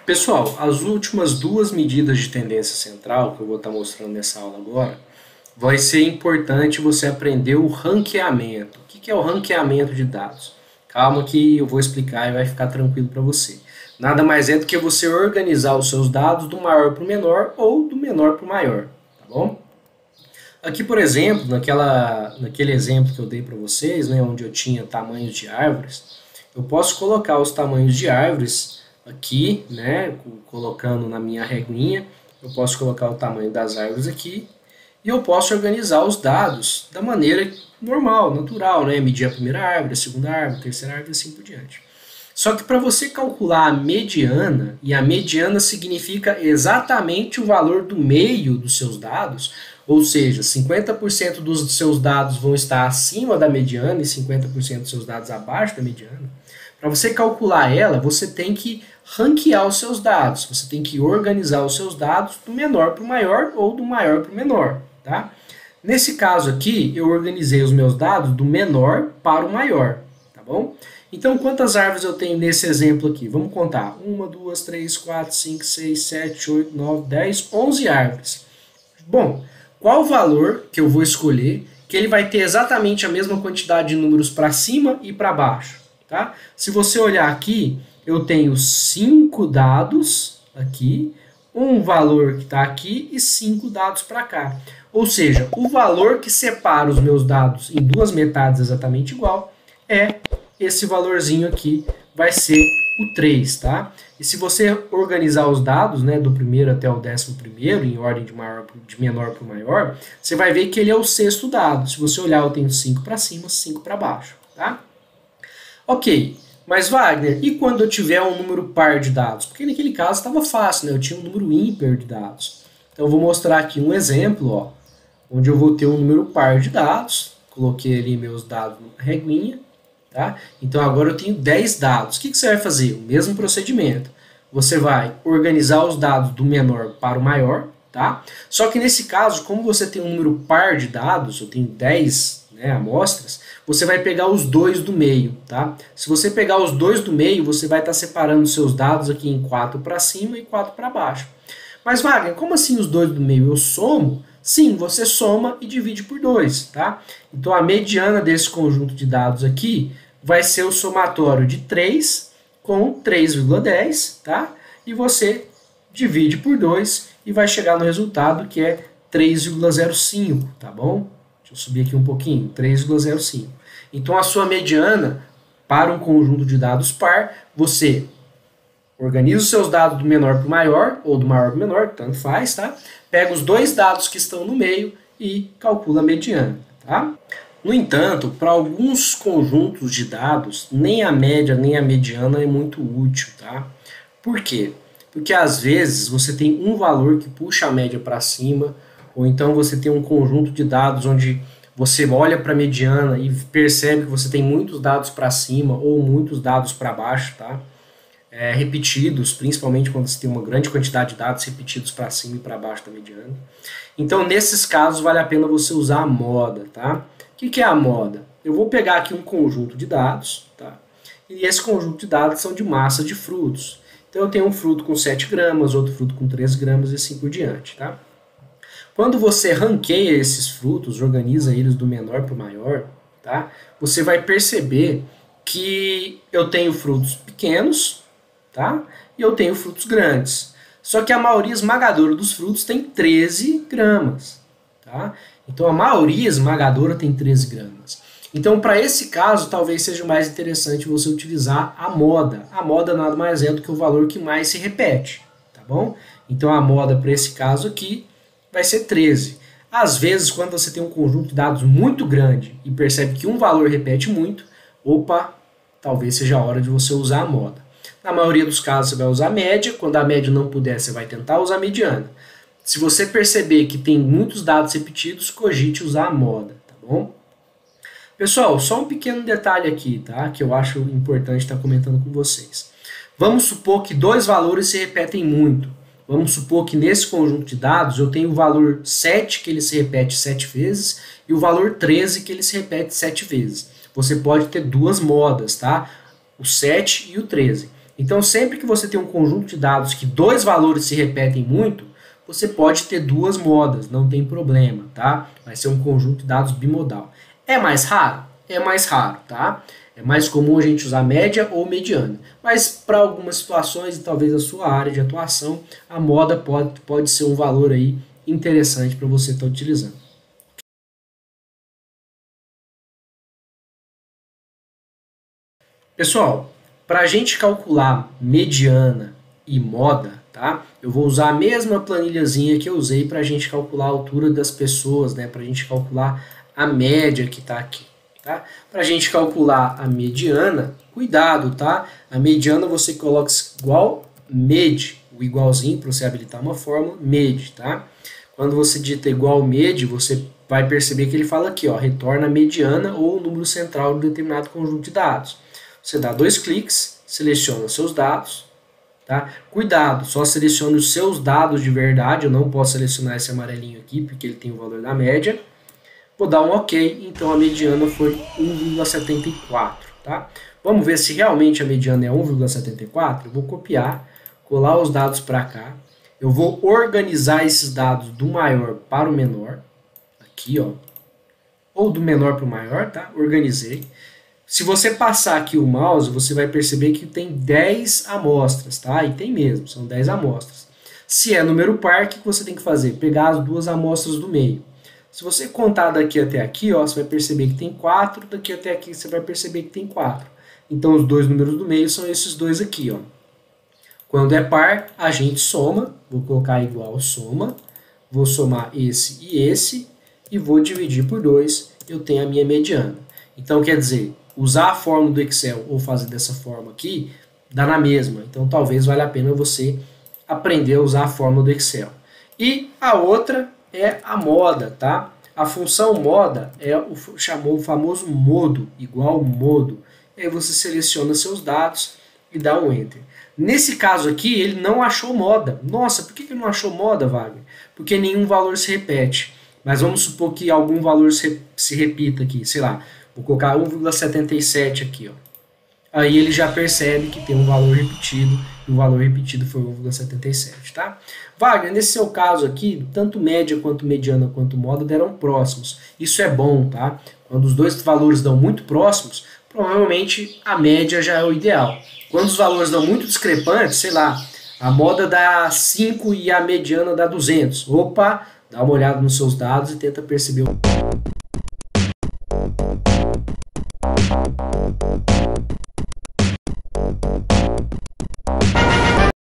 Pessoal, as últimas duas medidas de tendência central que eu vou estar mostrando nessa aula agora, vai ser importante você aprender o ranqueamento. O que é o ranqueamento de dados? Calma que eu vou explicar e vai ficar tranquilo para você. Nada mais é do que você organizar os seus dados do maior para o menor ou do menor para o maior, tá bom? Aqui, por exemplo, naquele exemplo que eu dei para vocês, né, onde eu tinha tamanhos de árvores, eu posso colocar os tamanhos de árvores aqui, né, colocando na minha reguinha, eu posso colocar o tamanho das árvores aqui, e eu posso organizar os dados da maneira normal, natural, né, medir a primeira árvore, a segunda árvore, a terceira árvore e assim por diante. Só que para você calcular a mediana, e a mediana significa exatamente o valor do meio dos seus dados, ou seja, 50% dos seus dados vão estar acima da mediana e 50% dos seus dados abaixo da mediana. Para você calcular ela, você tem que ranquear os seus dados, você tem que organizar os seus dados do menor para o maior ou do maior para o menor. Tá? Nesse caso aqui, eu organizei os meus dados do menor para o maior. Tá bom? Então, quantas árvores eu tenho nesse exemplo aqui? Vamos contar. 1, 2, 3, 4, 5, 6, 7, 8, 9, 10, 11 árvores. Bom, qual o valor que eu vou escolher que ele vai ter exatamente a mesma quantidade de números para cima e para baixo? Tá? Se você olhar aqui, eu tenho 5 dados aqui, um valor que está aqui e 5 dados para cá. Ou seja, o valor que separa os meus dados em duas metades exatamente igual é esse valorzinho aqui, vai ser o 3, tá? E se você organizar os dados, né, do primeiro até o 11º, em ordem de menor para o maior, você vai ver que ele é o sexto dado. Se você olhar, eu tenho 5 para cima, 5 para baixo, tá? Ok, mas Wagner, e quando eu tiver um número par de dados? Porque naquele caso estava fácil, né? Eu tinha um número ímpar de dados. Então eu vou mostrar aqui um exemplo, ó, onde eu vou ter um número par de dados. Coloquei ali meus dados na reguinha. Tá? Então agora eu tenho 10 dados. O que você vai fazer? O mesmo procedimento. Você vai organizar os dados do menor para o maior. Tá? Só que nesse caso, como você tem um número par de dados, eu tenho 10, né, amostras, você vai pegar os dois do meio. Tá? Se você pegar os dois do meio, você vai estar separando os seus dados aqui em 4 para cima e 4 para baixo. Mas Wagner, como assim os dois do meio? Eu somo? Sim, você soma e divide por 2. Tá? Então a mediana desse conjunto de dados aqui vai ser o somatório de 3 com 3,10, tá? E você divide por 2 e vai chegar no resultado que é 3,05, tá bom? Deixa eu subir aqui um pouquinho, 3,05. Então a sua mediana para um conjunto de dados par, você organiza os seus dados do menor para o maior, ou do maior para o menor, tanto faz, tá? Pega os dois dados que estão no meio e calcula a mediana, tá? No entanto, para alguns conjuntos de dados, nem a média nem a mediana é muito útil, tá? Por quê? Porque às vezes você tem um valor que puxa a média para cima, ou então você tem um conjunto de dados onde você olha para a mediana e percebe que você tem muitos dados para cima ou muitos dados para baixo, tá? Repetidos, principalmente quando você tem uma grande quantidade de dados repetidos para cima e para baixo da mediana. Então, nesses casos, vale a pena você usar a moda, tá? O que é a moda? Eu vou pegar aqui um conjunto de dados, tá? E esse conjunto de dados são de massa de frutos. Então eu tenho um fruto com 7 gramas, outro fruto com 3 gramas e assim por diante, tá? Quando você ranqueia esses frutos, organiza eles do menor para o maior, tá? Você vai perceber que eu tenho frutos pequenos, tá? E eu tenho frutos grandes. Só que a maioria esmagadora dos frutos tem 13 gramas, tá? Então a maioria esmagadora tem 13 gramas. Então para esse caso talvez seja mais interessante você utilizar a moda. A moda nada mais é do que o valor que mais se repete, tá bom? Então a moda para esse caso aqui vai ser 13. Às vezes quando você tem um conjunto de dados muito grande e percebe que um valor repete muito, opa, talvez seja a hora de você usar a moda. Na maioria dos casos você vai usar a média, quando a média não puder você vai tentar usar a mediana. Se você perceber que tem muitos dados repetidos, cogite usar a moda, tá bom? Pessoal, só um pequeno detalhe aqui, tá? Que eu acho importante estar comentando com vocês. Vamos supor que dois valores se repetem muito. Vamos supor que nesse conjunto de dados eu tenho o valor 7, que ele se repete 7 vezes, e o valor 13, que ele se repete 7 vezes. Você pode ter duas modas, tá? O 7 e o 13. Então, sempre que você tem um conjunto de dados que dois valores se repetem muito, você pode ter duas modas, não tem problema, tá? Vai ser um conjunto de dados bimodal. É mais raro? É mais raro, tá? É mais comum a gente usar média ou mediana. Mas para algumas situações, e talvez a sua área de atuação, a moda pode ser um valor aí interessante para você estar utilizando. Pessoal, para a gente calcular mediana e moda, tá? Eu vou usar a mesma planilhazinha que eu usei para a gente calcular a altura das pessoas, né? Para a gente calcular a média que está aqui, tá? Para a gente calcular a mediana, cuidado, tá? A mediana você coloca igual med, o igualzinho para você habilitar uma fórmula, med, tá? Quando você digita igual med, você vai perceber que ele fala aqui, ó, retorna a mediana ou o número central de um determinado conjunto de dados. Você dá dois cliques, seleciona seus dados, tá? Cuidado, só selecione os seus dados de verdade, eu não posso selecionar esse amarelinho aqui, porque ele tem o valor da média. Vou dar um OK, então a mediana foi 1,74, tá? Vamos ver se realmente a mediana é 1,74? Eu vou copiar, colar os dados para cá, eu vou organizar esses dados do maior para o menor, aqui, ó, ou do menor para o maior, tá? Organizei. Se você passar aqui o mouse, você vai perceber que tem 10 amostras, tá? E tem mesmo, são 10 amostras. Se é número par, o que você tem que fazer? Pegar as duas amostras do meio. Se você contar daqui até aqui, ó, você vai perceber que tem 4, daqui até aqui você vai perceber que tem 4. Então os dois números do meio são esses dois aqui, ó. Quando é par, a gente soma, vou colocar igual soma, vou somar esse, e vou dividir por 2, eu tenho a minha mediana. Então quer dizer, usar a fórmula do Excel ou fazer dessa forma aqui, dá na mesma. Então talvez valha a pena você aprender a usar a fórmula do Excel. E a outra é a moda, tá? A função moda é chamou o famoso modo, igual modo. E aí você seleciona seus dados e dá um Enter. Nesse caso aqui, ele não achou moda. Nossa, por que ele não achou moda, Wagner? Porque nenhum valor se repete. Mas vamos supor que algum valor se repita aqui, sei lá. Vou colocar 1,77 aqui, ó. Aí ele já percebe que tem um valor repetido, e o valor repetido foi 1,77, tá? Wagner, nesse seu caso aqui, tanto média quanto mediana quanto moda deram próximos. Isso é bom, tá? Quando os dois valores dão muito próximos, provavelmente a média já é o ideal. Quando os valores dão muito discrepantes, sei lá, a moda dá 5 e a mediana dá 200. Opa, dá uma olhada nos seus dados e tenta perceber o